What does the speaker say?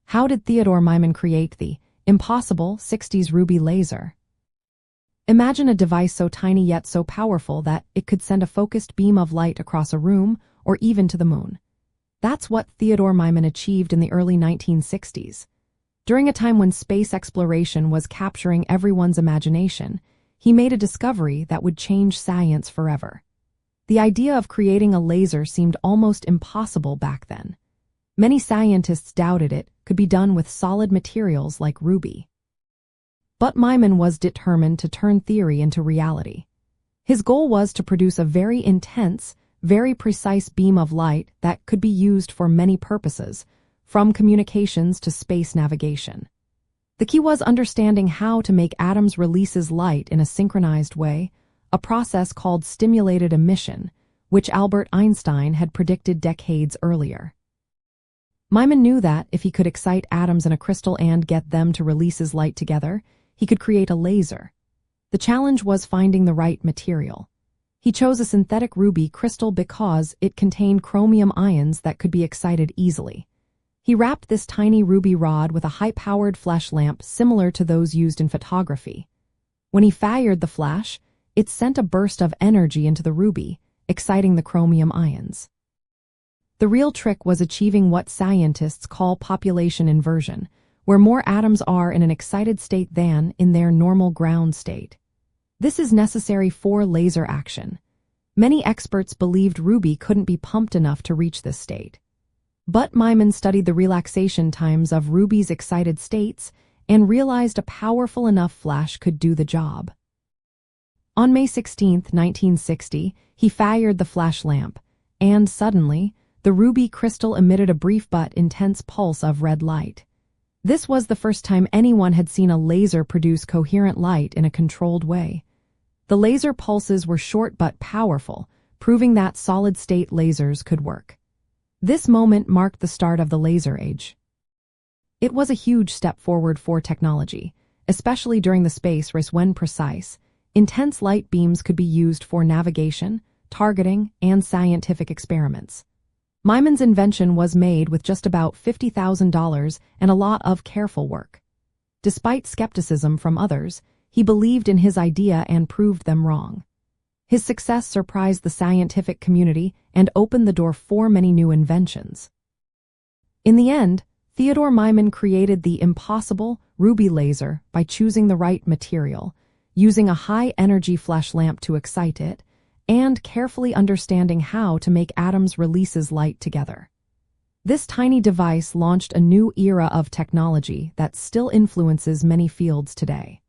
How did Theodore Maiman create the impossible 60s ruby laser? Imagine a device so tiny yet so powerful that it could send a focused beam of light across a room or even to the moon. That's what Theodore Maiman achieved in the early 1960s. During a time when space exploration was capturing everyone's imagination, he made a discovery that would change science forever. The idea of creating a laser seemed almost impossible back then. Many scientists doubted it could be done with solid materials like ruby. But Maiman was determined to turn theory into reality. His goal was to produce a very intense, very precise beam of light that could be used for many purposes, from communications to space navigation. The key was understanding how to make atoms release light in a synchronized way, a process called stimulated emission, which Albert Einstein had predicted decades earlier. Maiman knew that if he could excite atoms in a crystal and get them to release light together, he could create a laser. The challenge was finding the right material. He chose a synthetic ruby crystal because it contained chromium ions that could be excited easily. He wrapped this tiny ruby rod with a high-powered flash lamp similar to those used in photography. When he fired the flash, it sent a burst of energy into the ruby, exciting the chromium ions. The real trick was achieving what scientists call population inversion, where more atoms are in an excited state than in their normal ground state. This is necessary for laser action. Many experts believed ruby couldn't be pumped enough to reach this state. But Maiman studied the relaxation times of ruby's excited states and realized a powerful enough flash could do the job. On May 16, 1960, he fired the flash lamp, and suddenly, the ruby crystal emitted a brief but intense pulse of red light. This was the first time anyone had seen a laser produce coherent light in a controlled way. The laser pulses were short but powerful, proving that solid-state lasers could work. This moment marked the start of the laser age. It was a huge step forward for technology, especially during the space race when precise, intense light beams could be used for navigation, targeting, and scientific experiments. Maiman's invention was made with just about $50,000 and a lot of careful work. Despite skepticism from others, he believed in his idea and proved them wrong. His success surprised the scientific community and opened the door for many new inventions. In the end, Theodore Maiman created the impossible ruby laser by choosing the right material, using a high-energy flash lamp to excite it, and carefully understanding how to make atoms release light together. This tiny device launched a new era of technology that still influences many fields today.